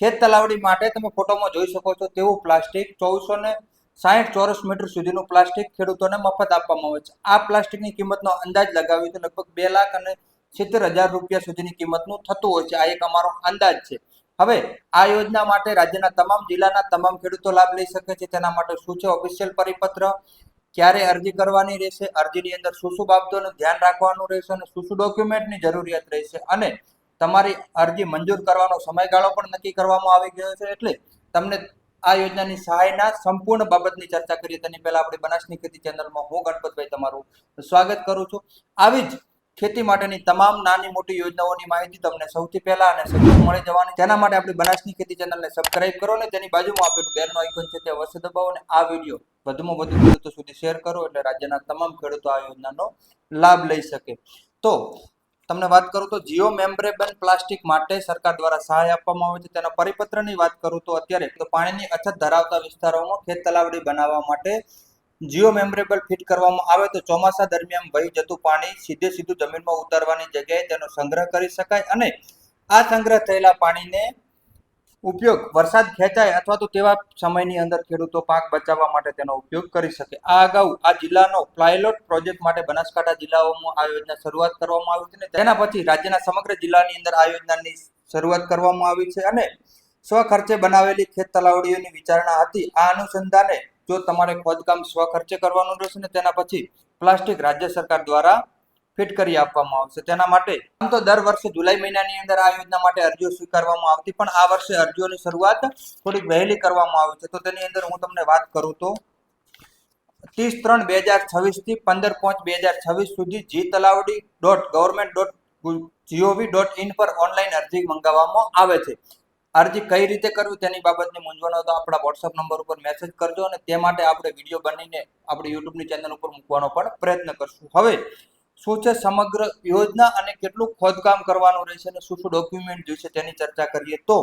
ખેત તલાવડી માટે તમે ફોટોમાં જોઈ શકો છો તેવું પ્લાસ્ટિક 2460 ચોરસ મીટર સુધીનું પ્લાસ્ટિક ખેડૂતોને મફત આપવામાં આવે છે. આ પ્લાસ્ટિકની કિંમતનો અંદાજ લગાવ્યો તો લગભગ 2,70,000 રૂપિયા સુધીની કિંમતનું થતું હોય છે. આ એક અમારો અંદાજ છે. હવે આ યોજના માટે રાજ્યના તમામ જિલ્લાના તમામ ખેડૂતો લાભ લઈ શકે છે. તેના માટે શું છે ઓફિશિયલ પરિપત્ર, ક્યારે અરજી કરવાની રહેશે, અરજીની અંદર શું શું બાબતોનું ધ્યાન રાખવાનું રહેશે અને શું શું ડોક્યુમેન્ટની જરૂરિયાત રહેશે અને તમારી અરજી મંજૂર કરવાનો સમયગાળો પણ નક્કી કરવામાં આવી ગયો છે. એટલે તમને આ યોજનાની સહાયના સંપૂર્ણ બાબતની ચર્ચા કરીએ તેની પહેલા આપણી બનાસની ખેતી ચેનલમાં હું ગણપતભાઈ તમારું સ્વાગત કરું છું. આવી જ ખેતી માટેની તમામ નાની મોટી યોજનાઓની માહિતી તમને સૌથી પહેલા અને સચોટ મળી જવાની. તેના માટે આપણી બનાસની ખેતી ચેનલને સબસ્ક્રાઇબ કરો અને તેની બાજુમાં આપેલું બેલનો આઇકોન છે તે અવશ્ય દબાવો અને આ વિડીયો વધુમાં વધુ ખેડૂતો સુધી શેર કરો એટલે રાજ્યના તમામ ખેડૂતો આ યોજનાનો લાભ લઈ શકે. તો તમને વાત કરું તો જીઓ મેમ્બ્રેબલ પ્લાસ્ટિક માટે સરકાર દ્વારા સહાય આપવામાં આવે છે. તેના પરિપત્રની વાત કરું તો અત્યારે તો પાણીની અછત ધરાવતા વિસ્તારોમાં ખેત તલાવડી બનાવવા માટે જીઓ મેમ્બ્રેબલ ફિટ કરવામાં આવે તો ચોમાસા દરમિયાન વહી જતું પાણી સીધું જમીનમાં ઉતારવાની જગ્યાએ તેનો સંગ્રહ કરી શકાય અને આ સંગ્રહ થયેલા પાણીને ઉપયોગ વરસાદ ખેંચાય અથવા તો તેવા સમયની અંદર ખેડૂતો પાક બચાવવા માટે તેનો ઉપયોગ કરી શકે. આ અગાઉ આ જિલ્લાનો પાયલોટ પ્રોજેક્ટ માટે બનાસકાંઠા જિલ્લાઓમાં આ યોજના શરૂઆત કરવામાં આવી હતી. તેના પછી રાજ્યના સમગ્ર જિલ્લાની અંદર આ યોજનાની શરૂઆત કરવામાં આવી છે અને સ્વખર્ચે બનાવેલી ખેત તલાવડીઓની વિચારણા હતી. આ અનુસંધાને જો તમારે ખોદકામ સ્વખર્ચે કરવાનું રહેશે ને તેના પછી પ્લાસ્ટિક રાજ્ય સરકાર દ્વારા ફિટ કરી આપવામાં આવશે. તેના માટે આમ તો દર વર્ષે જુલાઈ મહિનાની અંદર આ યોજના માટે અરજીઓ સ્વીકારવામાં આવતી, પણ આ વર્ષે અરજીઓની શરૂઆત થોડીક વહેલી કરવામાં આવી છે. તો તેની અંદર હું તમને વાત કરું તો 30/3/2026 થી 15/5/2026 સુધી gtalaudi.government.gov.in પર ઓનલાઈન અરજી મંગાવવામાં આવે છે. અરજી કઈ રીતે કરવી તેની બાબતની મૂંઝવણ હોય તો આપણા વોટ્સઅપ નંબર ઉપર મેસેજ કરજો અને તે માટે આપણે વિડીયો બનીને આપણી યુટ્યુબની ચેનલ ઉપર મૂકવાનો પણ પ્રયત્ન કરશું. હવે શું છે સમગ્ર યોજના અને કેટલું ખોદકામ કરવાનું રહેશે અને શું શું ડોક્યુમેન્ટ જોઈશે તેની ચર્ચા કરીએ તો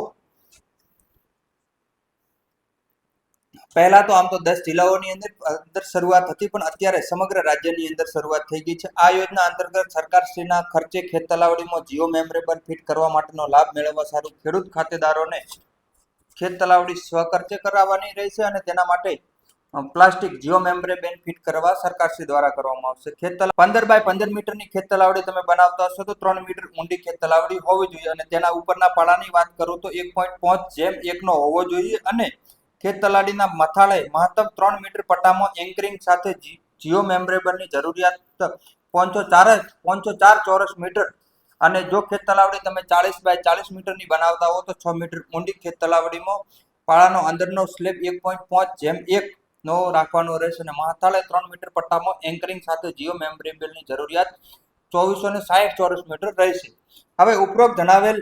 પહેલા તો આમ તો 10 જિલ્લાઓની અંદર શરૂઆત હતી, પણ અત્યારે સમગ્ર રાજ્યની અંદર શરૂઆત થઈ ગઈ છે. આ યોજના અંતર્ગત સરકારશ્રીના ખર્ચે ખેત તલાવડીમાં જીઓ મેમ્બ્રેબલ ફિટ કરવા માટેનો લાભ મેળવવા સારું ખેડૂત ખાતેદારોને ખેત તલાવડી સ્વખર્ચે કરાવવાની રહેશે અને તેના માટે પ્લાસ્ટિક જીઓ મેમ્બ્રેબલ ફિટ કરવા સરકારશ્રી દ્વારા કરવામાં આવશે. ખેત 15x15 મીટરની ખેત તલાવડી તમે બનાવતા હશો તો 3 મીટર ઊંડી ખેત તલાવડી હોવી જોઈએ અને તેના ઉપરના પાળાની વાત કરું તો 1.5:1 નો હોવો જોઈએ અને ખેત તલાવડીના મથાળે મહત્તમ 3 મીટર પટ્ટામાં એન્કરિંગ સાથે જીઓ મેમ્બ્રેબલની જરૂરિયાત 4 ચોરસ મીટર અને જો ખેત તલાવડી તમે 40x40 મીટરની બનાવતા હો તો 6 મીટર ઊંડી ખેત તલાવડીમાં પાળાનો અંદરનો સ્લેબ 1.5:1 નો રાખવાનો રહેશે અને મથાળે 3 મીટર પટ્ટામાં એન્કરિંગ સાથે જીઓ મેમ્બ્રેબલની જરૂરિયાત 2460 ચોરસ મીટર રહેશે. હવે ઉપરોક્ત જણાવેલ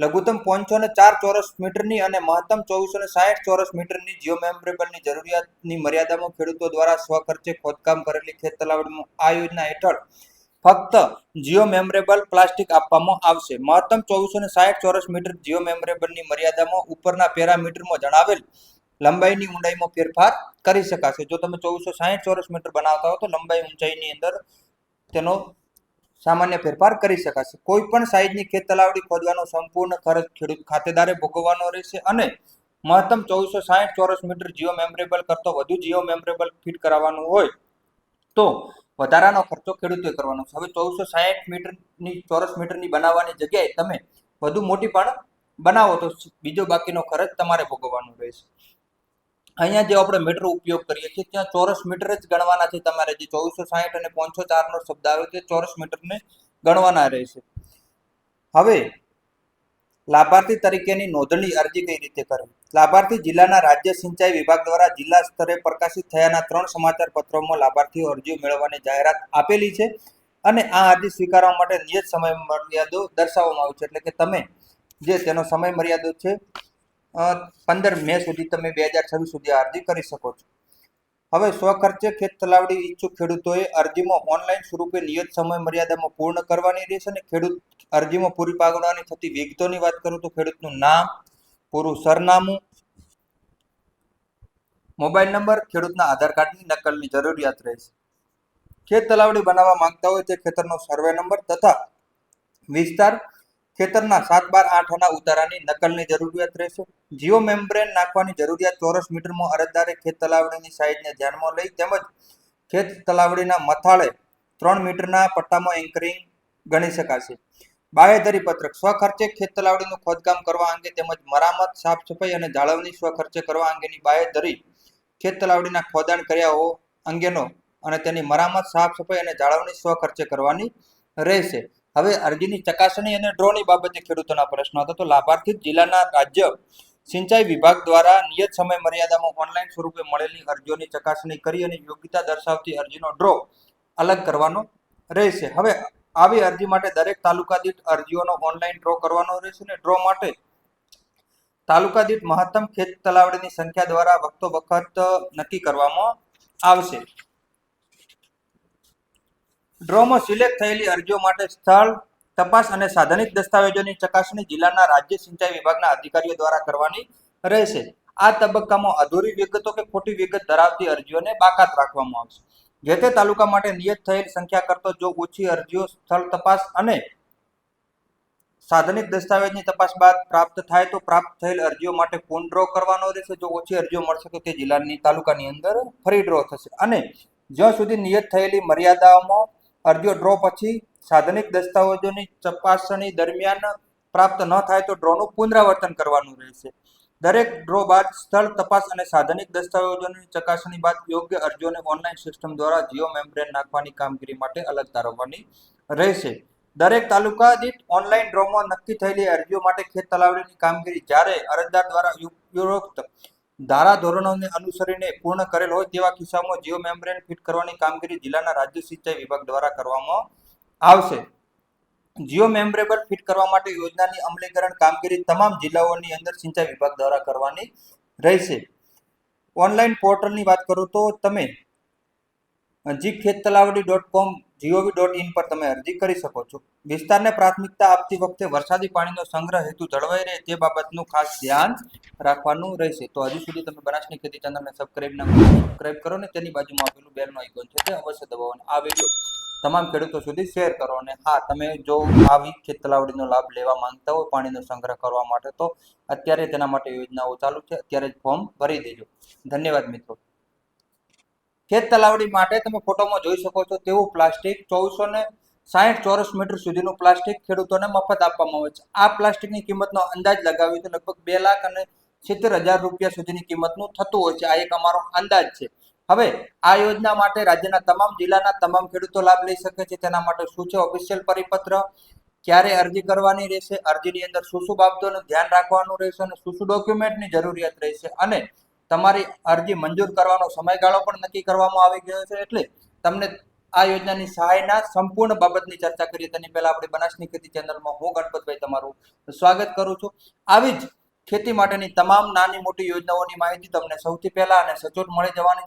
લઘુત્તમ 504 ચોરસ મીટરની અને મહત્તમ 2460 ચોરસ મીટરની જીઓ મેમ્બ્રેબલની જરૂરિયાતની મર્યાદામાં ખેડૂતો દ્વારા સ્વખર્ચે ખોદકામ કરેલી ખેત તલાવડીમાં આ યોજના હેઠળ ફક્ત જીઓ મેમ્બ્રેબલ પ્લાસ્ટિક આપવામાં આવશે. મહત્તમ 2460 ચોરસ મીટર જીઓ મેમ્બ્રેબલની મર્યાદામાં ઉપરના પેરામીટરમાં જણાવેલ લંબાઈની ઊંડાઈમાં ફેરફાર કરી શકાશે. જો તમે 2460 ચોરસ મીટર બનાવતા હો તો લંબાઈ ઊંચાઈની અંદર તેનો સામાન્ય ફેરફાર કરી શકાશે. કોઈ પણ સાઈઝની ખેત તલાવડી ખોદવાનો સંપૂર્ણ ખર્ચ ખેડૂત ખાતેદારે ભોગવવાનો રહેશે અને મહત્તમ 2460 ચોરસ મીટર જીઓ મેમ્બ્રેબલ કરતો વધુ જીઓ મેમ્બ્રેબલ ફિટ કરાવવાનું હોય તો વધારાનો ખર્ચો ખેડૂતોએ કરવાનો છે. હવે 1460 મીટરની ચોરસ મીટરની બનાવવાની જગ્યાએ તમે વધુ મોટી પણ બનાવો તો બીજો બાકીનો ખર્ચ તમારે ભોગવવાનો રહેશે. અહીંયા જે આપણે મીટર ઉપયોગ કરીએ છીએ ત્યાં ચોરસ મીટર જ ગણવાના છે. તમારે જે 1460 અને 504 નો શબ્દ આવે તે ચોરસ મીટરને ગણવાના રહેશે. હવે લાભાર્થી તરીકેની નોંધણી અરજી કઈ રીતે કરવી? લાભાર્થી જિલ્લાના રાજ્ય સિંચાઈ વિભાગ દ્વારા જિલ્લા સ્તરે પ્રકાશિત થયાના 3 સમાચાર પત્રોમાં લાભાર્થીઓ અરજીઓ મેળવવાની જાહેરાત આપેલી છે અને આ અરજી સ્વીકારવા માટે નિયત સમય મર્યાદો દર્શાવવામાં આવી છે. એટલે કે તમે જે તેનો સમય મર્યાદો છે 15 મે સુધી તમે 2026 સુધી અરજી કરી શકો છો. હવે સ્વખર્ચે ખેત તલાવડી ઈચ્છુક ખેડૂતોએ અરજીમાં ઓનલાઈન સ્વરૂપે નિયત સમય મર્યાદામાં પૂર્ણ કરવાની રહેશે અને ખેડૂત અરજીમાં પૂરી પાડવાની થતી વિગતોની વાત કરું તો ખેડૂતનું નામ, પૂરું સરનામું, મોબાઈલ નંબર, ખેડૂતના આધાર કાર્ડની નકલની જરૂરિયાત રહેશે. ખેત તલાવડી બનાવવા માંગતા હોય તે ખેતરનો સર્વે નંબર તથા વિસ્તાર ખેતરના 7, 12, 8 આના ઉતારાની નકલની જરૂરિયાત રહેશે. જીઓ મેમ્બ્રેન નાખવાની જરૂરિયાત ચોરસ મીટરમાં અરજદારે ખેત તલાવડીની સાઈઝને ધ્યાનમાં લઈ તેમજ ખેત તલાવડીના મથાળે 3 મીટરના પટ્ટામાં એન્કરિંગ ગણી શકાશે. બાહેધરી પત્રક સ્વખર્ચે ખેત તલાવડીનું ખોદકામ કરવા અંગે તેમજ મરામત, સાફ સફાઈ અને જાળવણી સ્વખર્ચે કરવા અંગેની બાહેધરી ખેત તલાવડીના ખોદાણ કર્યા અંગેનો અને તેની મરામત, સાફ સફાઈ અને જાળવણી સ્વખર્ચે કરવાની રહેશે. હવે અરજીની ચકાસણી અને ડ્રોની બાબતે ખેડૂતોના પ્રશ્નો હતા. તો લાભાર્થી જિલ્લાના રાજ્ય સિંચાઈ વિભાગ દ્વારા નિયત સમય મર્યાદામાં ઓનલાઈન સ્વરૂપે મળેલી અરજીઓની ચકાસણી કરી અને યોગ્યતા દર્શાવતી અરજીનો ડ્રો અલગ કરવાનો રહેશે. હવે આવી અરજી માટે દરેક તાલુકા દીઠ અરજીઓનો ઓનલાઈન ડ્રો કરવાનો રહેશે અને ડ્રો માટે તાલુકા દીઠ મહત્તમ ખેત તલાવડીની સંખ્યા દ્વારા વખતો વખત નક્કી કરવામાં આવશે. ડ્રોમાં સિલેક્ટ થયેલી અરજીઓ માટે સ્થળ તપાસ અને સાધનિક દસ્તાવેજોની ચકાસણી જિલ્લાના રાજ્ય સિંચાઈ વિભાગના અધિકારીઓ દ્વારા કરવાની રહેશે. આ તબક્કામાં અધૂરી વિગતો કે ખોટી વિગત ધરાવતી અરજીઓને બાકાત રાખવામાં આવશે. જે તે તાલુકા માટે નિયત થયેલ સંખ્યા કરતો જો ઓછી અરજીઓ સ્થળ તપાસ અને સાધનિક દસ્તાવેજની તપાસ બાદ પ્રાપ્ત થાય તો પ્રાપ્ત થયેલ અરજીઓ માટે પૂર્ણ ડ્રો કરવાનો રહેશે. જો ઓછી અરજીઓ મળશે તો તે જિલ્લાની તાલુકાની અંદર ફરી ડ્રો થશે અને જ્યાં સુધી નિયત થયેલી મર્યાદાઓમાં અરજીઓ ડ્રો પછી સાધનિક દસ્તાવેજોની ચકાસણી દરમિયાન પ્રાપ્ત ન થાય તો ડ્રોનું પુનરાવર્તન કરવાનું રહેશે. દરેક ડ્રો બાદ સ્થળ તપાસ અને સાધનિક દસ્તાવેજોની ચકાસણી બાદ યોગ્ય અરજીઓને ઓનલાઈન સિસ્ટમ દ્વારા જીઓ મેમ્બ્રેન નાખવાની કામગીરી માટે અલગ તારવવાની રહેશે. દરેક તાલુકા દીઠ ઓનલાઈન ડ્રોમાં નક્કી થયેલી અરજીઓ માટે ખેત તલાવડીની કામગીરી જ્યારે અરજદાર દ્વારા ઉપરોક્ત ધારાધોરણોને અનુસરીને પૂર્ણ કરેલ હોય તેવા કિસ્સામાં જીઓ મેમ્બ્રેન ફિટ કરવાની કામગીરી જિલ્લાના રાજ્ય સિંચાઈ વિભાગ દ્વારા કરવામાં આવશે. જીઓ મેમ્બ્રેન ફિટ કરવા માટે યોજનાની અમલીકરણ કામગીરી તમામ જિલ્લાઓની અંદર સિંચાઈ વિભાગ દ્વારા કરવાની રહેશે. ઓનલાઈન પોર્ટલની વાત કરું તો તમે gkhettalaवडी.com gov.in પર તમે અરજી કરી શકો છો. વિસ્તારને પ્રાથમિકતા આપતી વખતે વરસાદી પાણીનો સંગ્રહ હેતુ જળવાઈ રહે તે બાબતનું ખાસ ધ્યાન રાખવાનું રહેશે. તો હજી સુધી તમે બનાસની ખેતી ચેનલને સબસ્ક્રાઇબ કરો ને તેની બાજુમાં આપેલું બેલનો આઇકોન છે તે અવશ્ય દબાવો અને આ વિડીયો તમામ ખેડૂતો સુધી શેર કરો. અને હા, તમે જો આવી ખેત તલાવડીનો લાભ લેવા માંગતા હોય પાણીનો સંગ્રહ કરવા માટે તો અત્યારે તેના માટે યોજનાઓ ચાલુ છે. અત્યારે જ ફોર્મ ભરી દેજો. ધન્યવાદ મિત્રો. ખેત તલાવડી માટે તમે ફોટોમાં જોઈ શકો છો તેવું પ્લાસ્ટિક 1460 ચોરસ મીટર સુધીનું પ્લાસ્ટિક ખેડૂતોને મફત આપવામાં આવે છે. આ પ્લાસ્ટિકની કિંમતનો અંદાજ લગાવી તો લગભગ 2,70,000 રૂપિયા સુધીની કિંમતનું થતું હોય છે. આ એક અમારો અંદાજ છે. હવે આ યોજના માટે રાજ્યના તમામ જિલ્લાના તમામ ખેડૂતો લાભ લઈ શકે છે. તેના માટે શું છે ઓફિશિયલ પરિપત્ર, ક્યારે અરજી કરવાની રહેશે, અરજીની અંદર શું શું બાબતોનું ધ્યાન રાખવાનું રહેશે અને શું શું ડોક્યુમેન્ટની જરૂરિયાત રહેશે અને તમારી અરજી મંજૂર કરવાનો સમયગાળો પણ નક્કી કરવામાં આવી ગયો છે. એટલે તમને આ યોજનાની સહાયના સંપૂર્ણ બાબતની ચર્ચા કરીએ તેની પહેલા આપણે બનાસની ખેતી ચેનલમાં હું ગણપતભાઈ તમારું સ્વાગત કરું છું. આવી જ ખેતી માટેની તમામ નાની મોટી યોજનાઓની માહિતી તમને સૌથી પહેલા અને સચોટ મળી જવાની